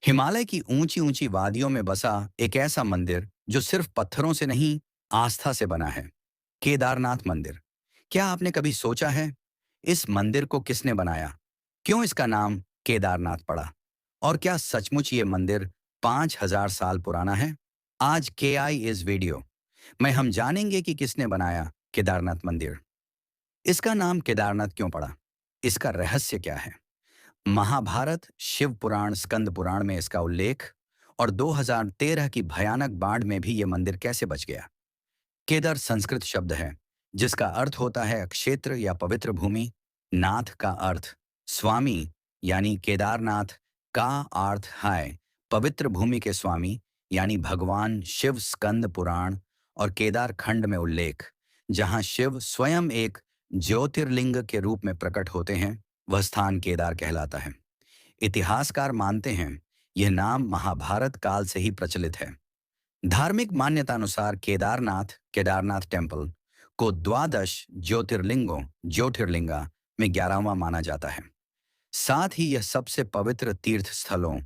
हिमालय की ऊंची ऊंची वादियों में बसा एक ऐसा मंदिर जो सिर्फ पत्थरों से नहीं, आस्था से बना है। केदारनाथ मंदिर। क्या आपने कभी सोचा है इस मंदिर को किसने बनाया? क्यों इसका नाम केदारनाथ पड़ा? और क्या सचमुच ये मंदिर 5,000 साल पुराना है? आज के आई इस वीडियो में हम जानेंगे कि किसने बनाया केदारनाथ मंदिर। इसका नाम केदारनाथ क्यों पड़ा? इसका रहस्य क्या है? महाभारत, शिव पुराण, स्कंद पुराण में इसका उल्लेख, और 2013 की भयानक बाढ़ में भी यह मंदिर कैसे बच गया। केदार संस्कृत शब्द है जिसका अर्थ होता है क्षेत्र या पवित्र भूमि। नाथ का अर्थ स्वामी, यानी केदारनाथ का अर्थ है पवित्र भूमि के स्वामी, यानी भगवान शिव। स्कंद पुराण और केदार खंड में उल्लेख, जहां शिव स्वयं एक ज्योतिर्लिंग के रूप में प्रकट होते हैं, वह स्थान केदार कहलाता है। इतिहासकार मानते हैं यह नाम महाभारत काल से ही प्रचलित है। धार्मिक मान्यतानुसार केदारनाथ, केदारनाथ टेम्पल को द्वादश ज्योतिर्लिंगा में 11वां माना जाता है। साथ ही यह सबसे पवित्र तीर्थ स्थलों,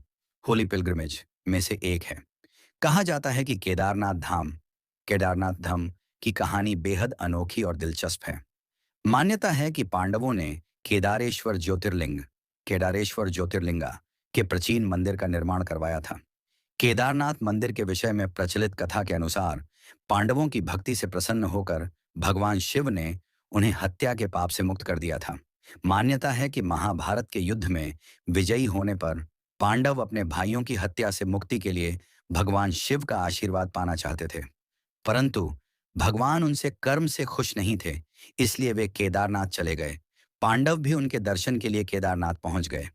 होली पिलग्रिमेज में से एक है। कहा जाता है कि केदारनाथ धाम की कहानी बेहद अनोखी और दिलचस्प है। मान्यता है कि पांडवों ने केदारेश्वर ज्योतिर्लिंगा के प्राचीन मंदिर का निर्माण करवाया था। केदारनाथ मंदिर के विषय में प्रचलित कथा के अनुसार पांडवों की भक्ति से प्रसन्न होकर भगवान शिव ने उन्हें हत्या के पाप से मुक्त कर दिया था। मान्यता है कि महाभारत के युद्ध में विजयी होने पर पांडव अपने भाइयों की हत्या से मुक्ति के लिए भगवान शिव का आशीर्वाद पाना चाहते थे, परंतु भगवान उनसे कर्म से खुश नहीं थे, इसलिए वे केदारनाथ चले गए। पांडव भी उनके दर्शन के लिए केदारनाथ पहुंच गए।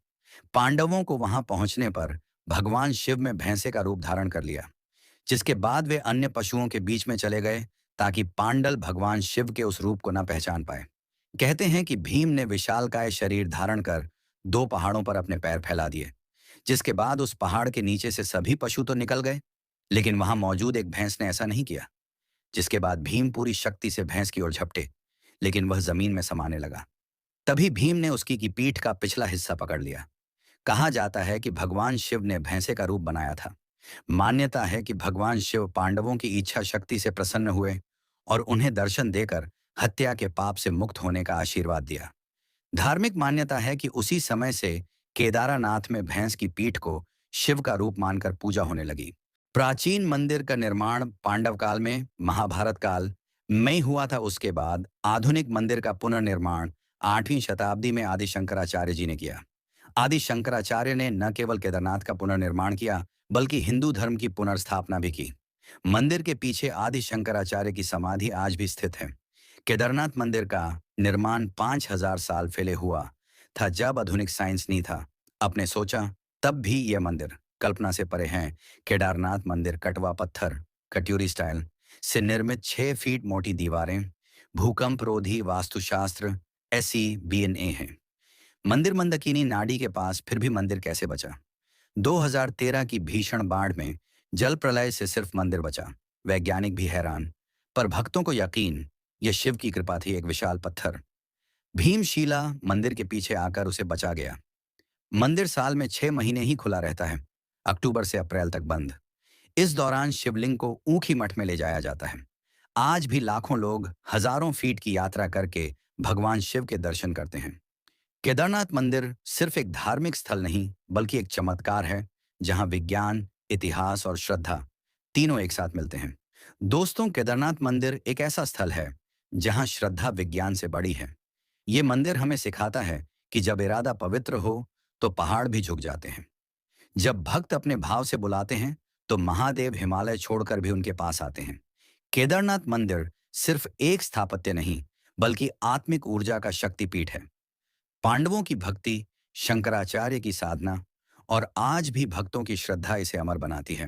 पांडवों को वहां पहुंचने पर भगवान शिव में भैंसे का रूप धारण कर लिया, जिसके बाद वे अन्य पशुओं के बीच में चले गए ताकि पांडव भगवान शिव के उस रूप को न पहचान पाए। कहते हैं कि भीम ने विशालकाय शरीर धारण कर दो पहाड़ों पर अपने पैर फैला दिए, जिसके बाद उस पहाड़ के नीचे से सभी पशु तो निकल गए, लेकिन वहां मौजूद एक भैंस ने ऐसा नहीं किया। जिसके बाद भीम पूरी शक्ति से भैंस की ओर झपटे, लेकिन वह जमीन में समाने लगा। तभी भीम ने उसकी की पीठ का पिछला हिस्सा पकड़ लिया। कहा जाता है कि भगवान शिव ने भैंसे का रूप बनाया था। मान्यता है कि भगवान शिव पांडवों की इच्छा शक्ति से प्रसन्न हुए और उन्हें दर्शन देकर हत्या के पाप से मुक्त होने का आशीर्वाद दिया। धार्मिक मान्यता है कि उसी समय से केदारनाथ में भैंस की पीठ को शिव का रूप मानकर पूजा होने लगी। प्राचीन मंदिर का निर्माण पांडव काल में, महाभारत काल में हुआ था। उसके बाद आधुनिक मंदिर का पुनर्निर्माण 8वीं शताब्दी में आदि शंकराचार्य जी ने किया। आदि शंकराचार्य ने न केवल केदारनाथ का पुनर्निर्माण किया, बल्कि हिंदू धर्म की पुनर्स्थापना भी की। मंदिर के पीछे आदि शंकराचार्य की समाधि आज भी स्थित है। केदारनाथ मंदिर का निर्माण 5,000 साल पहले हुआ था, जब आधुनिक साइंस नहीं था। आपने सोचा, तब भी यह मंदिर कल्पना से परे है। केदारनाथ मंदिर कटवा पत्थर, कट्यूरी स्टाइल से निर्मित 6 फीट मोटी दीवारें, भूकंप रोधी वास्तुशास्त्र, SEBNA है। मंदिर मंदाकिनी नाडी के पास, फिर भी मंदिर कैसे बचा? 2013 की भीषण बाढ़ में जल प्रलय से सिर्फ मंदिर बचा। वैज्ञानिक भी हैरान, पर भक्तों को यकीन, यह शिव की कृपा थी। एक विशाल पत्थर भीमशिला मंदिर के पीछे आकर उसे बचा गया। मंदिर साल में 6 महीने ही खुला रहता है, अक्टूबर से अप्रैल तक बंद। इस दौरान शिवलिंग को ऊखी मठ में ले जाया जाता है। आज भी लाखों लोग हजारों फीट की यात्रा करके भगवान शिव के दर्शन करते हैं। केदारनाथ मंदिर सिर्फ एक धार्मिक स्थल नहीं, बल्कि एक चमत्कार है, जहां विज्ञान, इतिहास और श्रद्धा तीनों एक साथ मिलते हैं। दोस्तों, केदारनाथ मंदिर एक ऐसा स्थल है जहां श्रद्धा विज्ञान से बड़ी है। ये मंदिर हमें सिखाता है कि जब इरादा पवित्र हो तो पहाड़ भी झुक जाते हैं। जब भक्त अपने भाव से बुलाते हैं तो महादेव हिमालय छोड़कर भी उनके पास आते हैं। केदारनाथ मंदिर सिर्फ एक स्थापत्य नहीं, बल्कि आत्मिक ऊर्जा का शक्तिपीठ है। पांडवों की भक्ति, शंकराचार्य की साधना और आज भी भक्तों की श्रद्धा इसे अमर बनाती है।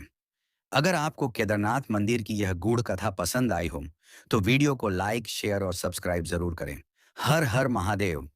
अगर आपको केदारनाथ मंदिर की यह गूढ़ कथा पसंद आई हो, तो वीडियो को लाइक, शेयर और सब्सक्राइब जरूर करें। हर हर महादेव।